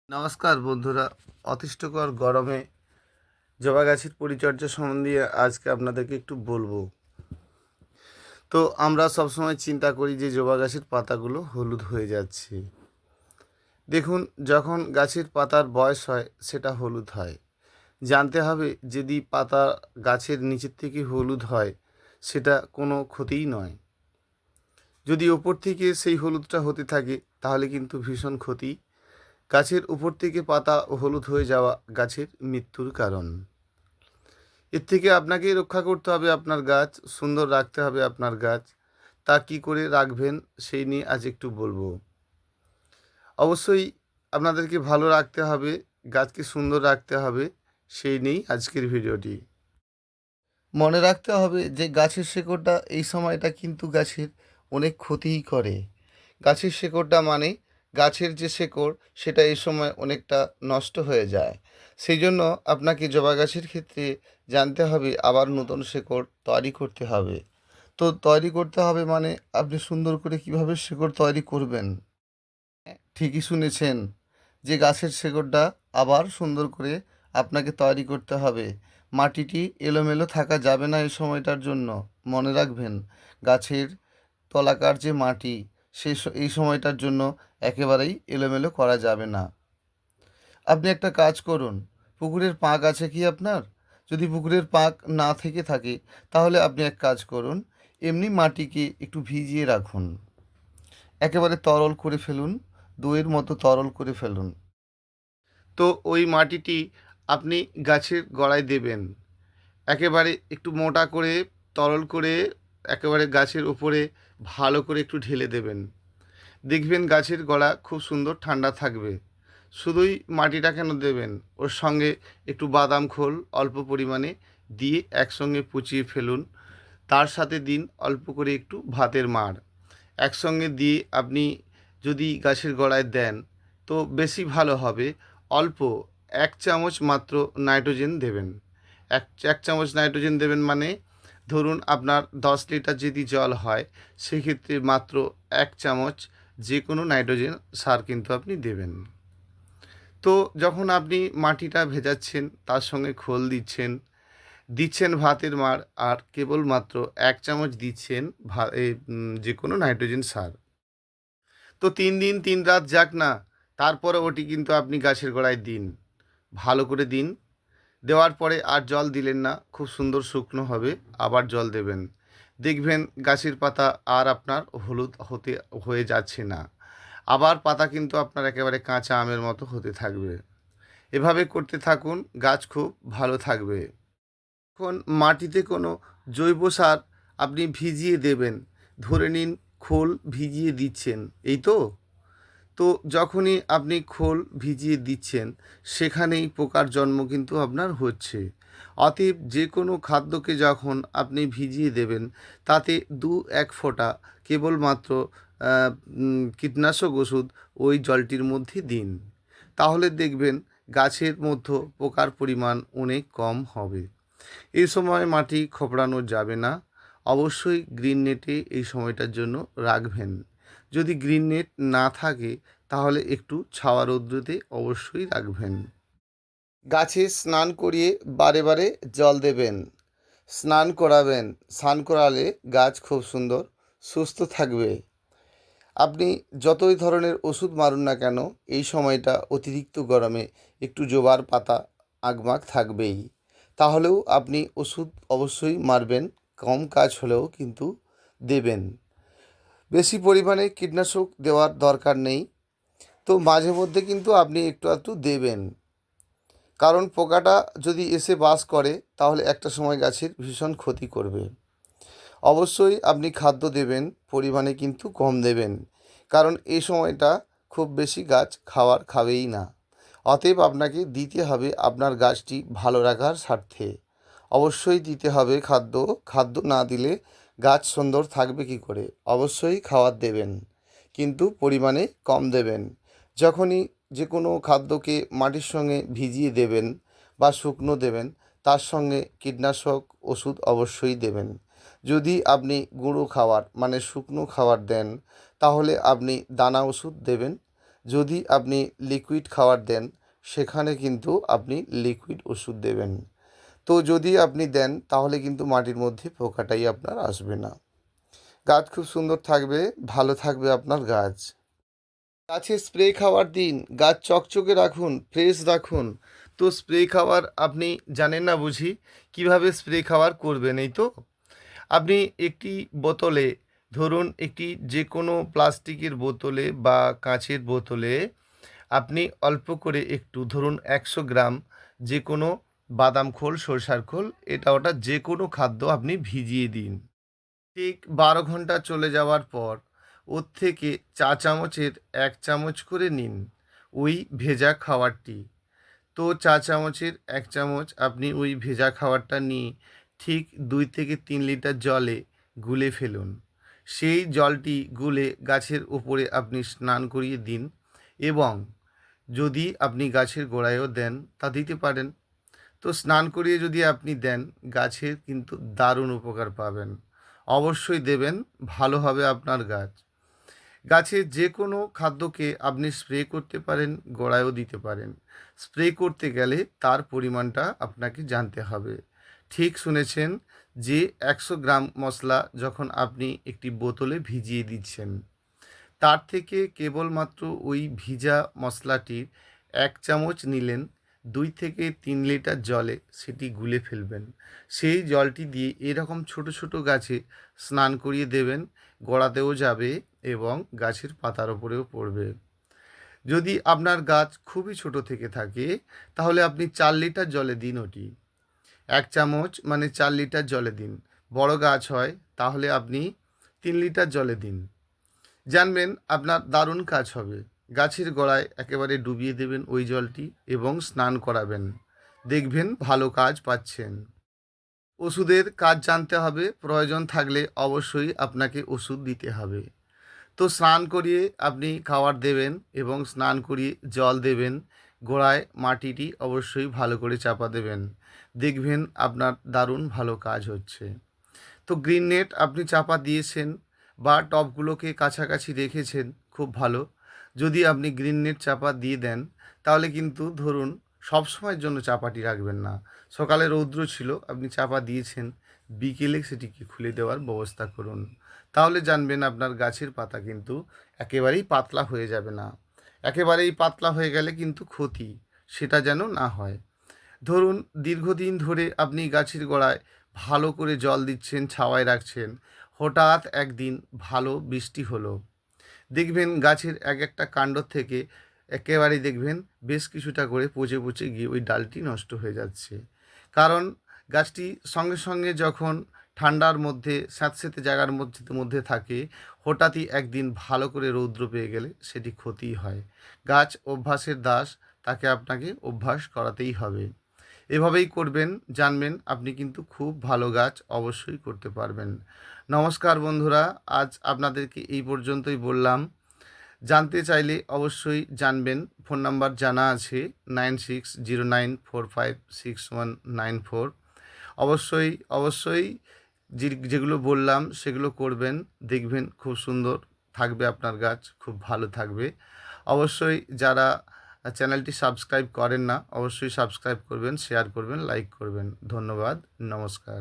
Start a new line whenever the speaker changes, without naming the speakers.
নমস্কার বন্ধুরা, অতিষ্ঠকর গরমে জবা গাছের পরিচর্যা সম্বন্ধে আজকে আপনাদেরকে একটু বলবো। তো আমরা সবসময় চিন্তা করি যে জবা গাছের পাতাগুলো হলুদ হয়ে যাচ্ছে। দেখুন, যখন গাছের পাতার বয়স হয় সেটা হলুদ হয়। জানতে হবে, যদি পাতা গাছের নিচের থেকে হলুদ হয় সেটা কোনো ক্ষতিই নয়। যদি ওপর থেকে সেই হলুদটা হতে থাকে তাহলে কিন্তু ভীষণ ক্ষতি। গাছের উপর থেকে পাতা হলুদ হয়ে যাওয়া গাছের মৃত্যুর কারণ। এর থেকে আপনাকেই রক্ষা করতে হবে, আপনার গাছ সুন্দর রাখতে হবে। আপনার গাছ তা কি করে রাখবেন সেই নিয়ে আজ একটু বলবো। অবশ্যই আপনাদেরকে ভালো রাখতে হবে, গাছকে সুন্দর রাখতে হবে, সেই নিয়েই আজকের ভিডিওটি। মনে রাখতে হবে যে গাছের শেকড়টা এই সময়টা কিন্তু গাছের অনেক ক্ষতিই করে। গাছের শেকড়টা মানে গাছের যে শেকড় সেটা এই সময় অনেকটা নষ্ট হয়ে যায়। সেই জন্য আপনাকে জবা গাছের ক্ষেত্রে জানতে হবে আবার নতুন শেকড় তৈরি করতে হবে। তো তৈরি করতে হবে মানে আপনি সুন্দর করে কিভাবে শেকড় তৈরি করবেন। ঠিকই শুনেছেন, যে গাছের শেকড়টা আবার সুন্দর করে আপনাকে তৈরি করতে হবে। মাটিটি এলোমেলো থাকা যাবে না এই সময়টার জন্য। মনে রাখবেন, গাছের তলাকার যে মাটি এই সময়টার জন্য একেবারেই এলোমেলো করা যাবে না। আপনি একটা কাজ করুন, পুকুরের পাঁক আছে কি আপনার? যদি পুকুরের পাঁক না থেকে থাকে তাহলে আপনি এক কাজ করুন, এমনি মাটিকে একটু ভিজিয়ে রাখুন। একেবারে তরল করে ফেলুন, দইয়ের মতো তরল করে ফেলুন। তো ওই মাটিটি আপনি গাছের গোড়ায় দেবেন। একেবারে একটু মোটা করে, তরল করে একেবারে গাছের উপরে ভালো করে একটু ঢেলে দেবেন। দেখবেন গাছের গোড়া খুব সুন্দর ঠান্ডা থাকবে। শুধুই মাটিটা কেন দেবেন, ওর সঙ্গে একটু বাদাম খোল অল্প পরিমাণে দিয়ে একসঙ্গে পচিয়ে ফেলুন। তার সাথে দিন অল্প করে একটু ভাতের মাড় একসঙ্গে দিয়ে আপনি যদি গাছের গোড়ায় দেন তো বেশি ভালো হবে। অল্প 1 চামচ মাত্র নাইট্রোজেন দেবেন। এক চামচ নাইট্রোজেন দেবেন মানে ধরুন আপনার 10 লিটার যদি জল হয় সেক্ষেত্রে মাত্র 1 চামচ যে কোনো নাইট্রোজেন সার কিন্তু আপনি দেবেন। তো যখন আপনি মাটিটা ভেজাচ্ছেন তার সঙ্গে খোল দিচ্ছেন, দিচ্ছেন ভাতের মাড়, আর কেবলমাত্র 1 চামচ দিচ্ছেন যে কোনো নাইট্রোজেন সার। তো 3 দিন 3 রাত যাক না, তারপরে ওটি কিন্তু আপনি গাছের গোড়ায় দিন, ভালো করে দিন। দেওয়ার পরে আর জল দিলেন না, খুব সুন্দর শুকনো হবে, আবার জল দেবেন। দেখবেন গাছের পাতা আর আপনার হলুদ হয়ে যাচ্ছে না। আবার পাতা কিন্তু আপনার একেবারে কাঁচা আমের মতো হতে থাকবে। এভাবে করতে থাকুন, গাছ খুব ভালো থাকবে। এখন মাটিতে কোনো জৈব সার আপনি ভিজিয়ে দেবেন। ধরে নিন খোল ভিজিয়ে দিচ্ছেন, এই তো। তো যখনই আপনি খোল ভিজিয়ে দিচ্ছেন সেখানেই পোকার জন্ম কিন্তু আপনার হচ্ছে। অতএব যে কোনো খাদ্যকে যখন আপনি ভিজিয়ে দেবেন তাতে 2-1 ফোঁটা কেবলমাত্র কীটনাশক ওষুধ ওই জলটির মধ্যে দিন। তাহলে দেখবেন গাছের মধ্যে পোকার পরিমাণ অনেক কম হবে। এই সময় মাটি খোপড়ানো যাবে না। অবশ্যই গ্রিন নেটে এই সময়টার জন্য রাখবেন। যদি গ্রিন নেট না থাকে তাহলে একটু ছাওয়া রৌদ্রতে অবশ্যই রাখবেন। গাছে স্নান করিয়ে বারে বারে জল দেবেন, স্নান করাবেন। স্নান করালে গাছ খুব সুন্দর সুস্থ থাকবে। আপনি যতই ধরনের ওষুধ মারুন না কেন এই সময়টা অতিরিক্ত গরমে একটু জবার পাতা আগমাগ থাকবেই। তাহলেও আপনি ওষুধ অবশ্যই মারবেন, কম কাজ হলেও কিন্তু দেবেন। বেশি পরিমাণে কীটনাশক দেওয়ার দরকার নেই। তো মাঝে মধ্যে কিন্তু আপনি একটু একটু দেবেন, কারণ পোকাটা যদি এসে বাস করে তাহলে একটা সময় গাছের ভীষণ ক্ষতি করবে। অবশ্যই আপনি খাদ্য দেবেন, পরিমাণে কিন্তু কম দেবেন, কারণ এই সময়টা খুব বেশি গাছ খাবেই না। অতএব আপনাকে দিতে হবে আপনার গাছটি ভালো রাখার স্বার্থে। অবশ্যই দিতে হবে খাদ্য। খাদ্য না দিলে গাছ সুন্দর থাকবে কি করে? অবশ্যই খাবার দেবেন, কিন্তু পরিমাণে কম দেবেন। যখনই যে কোনো খাদ্যকে মাটির সঙ্গে ভিজিয়ে দেবেন বা শুকনো দেবেন, তার সঙ্গে কীটনাশক ওষুধ অবশ্যই দেবেন। যদি আপনি গুঁড়ো খাবার মানে শুকনো খাবার দেন তাহলে আপনি দানা ওষুধ দেবেন। যদি আপনি লিকুইড খাবার দেন সেখানে কিন্তু আপনি লিকুইড ওষুধ দেবেন। তো যদি আপনি দেন তাহলে কিন্তু মাটির মধ্যে পোকাটাই আপনার আসবে না। গাছ খুব সুন্দর থাকবে, ভালো থাকবে আপনার গাছ। গাছে স্প্রে খাবার দিন, গাছ চকচকে রাখুন, ফ্রেশ রাখুন। তো স্প্রে খাবার আপনি জানেন না বুঝি কিভাবে স্প্রে খাবার করবেন, এই তো আপনি একটি বোতলে, ধরুন একটি যে কোনো প্লাস্টিকের বোতলে বা কাঁচের বোতলে আপনি অল্প করে একটু, ধরুন 100 গ্রাম যে কোনো বাদাম খোল, সরষার খোল, এটা ওটা যে কোনো খাদ্য আপনি ভিজিয়ে দিন। ঠিক 12 ঘন্টা চলে যাওয়ার পর ওর থেকে চা চামচের 1 চামচ করে নিন ওই ভেজা খাবারটি। তো চা চামচের 1 চামচ আপনি ওই ভেজা খাবারটা নিয়ে ঠিক 2 থেকে 3 লিটার জলে গুলে ফেলুন। সেই জলটি গুলে গাছের ওপরে আপনি স্নান করিয়ে দিন, এবং যদি আপনি গাছের গোড়ায়ও দেন তা দিতে পারেন। তো স্নান করিয়ে যদি আপনি দেন, গাছের কিন্তু দারুণ উপকার পাবেন। অবশ্যই দেবেন, ভালো হবে আপনার গাছ। গাছের যে কোনো খাদ্যকে আপনি স্প্রে করতে পারেন, গোড়ায়ও দিতে পারেন। স্প্রে করতে গেলে তার পরিমাণটা আপনাকে জানতে হবে। ঠিক শুনেছেন, যে 100 গ্রাম মশলা যখন আপনি একটি বোতলে ভিজিয়ে দিচ্ছেন, তার থেকে কেবলমাত্র ওই ভিজা মশলাটির 1 চামচ নিলেন, 2 থেকে 3 লিটার জলে সেটি গুলে ফেলবেন। সেই জলটি দিয়ে এরকম ছোট ছোট গাছে স্নান করিয়ে দেবেন, গোড়াতেও যাবে এবং গাছের পাতার ওপরেও পড়বে। যদি আপনার গাছ খুবই ছোট থেকে থাকে তাহলে আপনি 4 লিটার জলে দিন ওটি। 1 চামচ মানে 4 লিটার জলে দিন। বড় গাছ হয় তাহলে আপনি 3 লিটার জলে দিন। জানবেন আপনার দারুণ কাজ হবে। গাছের গোড়ায় একেবারে ডুবিয়ে দেবেন ওই জলটি এবং স্নান করাবেন। দেখবেন ভালো কাজ পাচ্ছেন। ওষুধের কাজ জানতে হবে, প্রয়োজন থাকলে অবশ্যই আপনাকে ওষুধ দিতে হবে। তো স্নান করিয়ে আপনি খাবার দেবেন এবং স্নান করিয়ে জল দেবেন। গোড়ায় মাটিটি অবশ্যই ভালো করে চাপা দেবেন। দেখবেন আপনার দারুণ ভালো কাজ হচ্ছে। তো গ্রিন নেট আপনি চাপা দিয়েছেন বা টবগুলোকে কাছাকাছি রেখেছেন, খুব ভালো। যদি আপনি গ্রিন নেট চাপা দিয়ে দেন তাহলে কিন্তু ধরুন সবসময়ের জন্য চাপাটি রাখবেন না। সকালে রৌদ্র ছিল, আপনি চাপা দিয়েছেন, বিকেলে সেটিকে খুলে দেওয়ার ব্যবস্থা করুন। তাহলে জানবেন আপনার গাছের পাতা কিন্তু একেবারেই পাতলা হয়ে যাবে না। একেবারেই পাতলা হয়ে গেলে কিন্তু ক্ষতি, সেটা যেন না হয়। ধরুন দীর্ঘদিন ধরে আপনি গাছের গোড়ায় ভালো করে জল দিচ্ছেন, ছাওয়ায় রাখছেন, হঠাৎ একদিন ভালো বৃষ্টি হলো, দেখবেন গাছের এক একটা কাণ্ড থেকে একেবারেই দেখবেন বেশ কিছুটা করে পচে পচে গিয়ে ওই ডালটি নষ্ট হয়ে যাচ্ছে। কারণ গাছটি সঙ্গে সঙ্গে যখন ঠান্ডার মধ্যে স্যাঁতসেঁতে জায়গার মধ্যে থাকে, হঠাৎই একদিন ভালো করে রৌদ্র পেয়ে গেলে সেটি ক্ষতিই হয়। গাছ অভ্যাসের দাস, তাকে আপনাকে অভ্যাস করাতেই হবে। এভাবেই করবেন, জানবেন আপনি কিন্তু খুব ভালো গাছ অবশ্যই করতে পারবেন। নমস্কার বন্ধুরা, আজ আপনাদেরকে এই পর্যন্তই বললাম। জানতে চাইলে অবশ্যই জানবেন, ফোন নাম্বার জানা আছে 9609456194। অবশ্যই অবশ্যই যেগুলো বললাম সেগুলো করবেন, দেখবেন খুব সুন্দর থাকবে আপনার গাছ, খুব ভালো থাকবে। অবশ্যই যারা চ্যানেলটি সাবস্ক্রাইব করেন না, অবশ্যই সাবস্ক্রাইব করবেন, শেয়ার করবেন, লাইক করবেন। ধন্যবাদ, নমস্কার।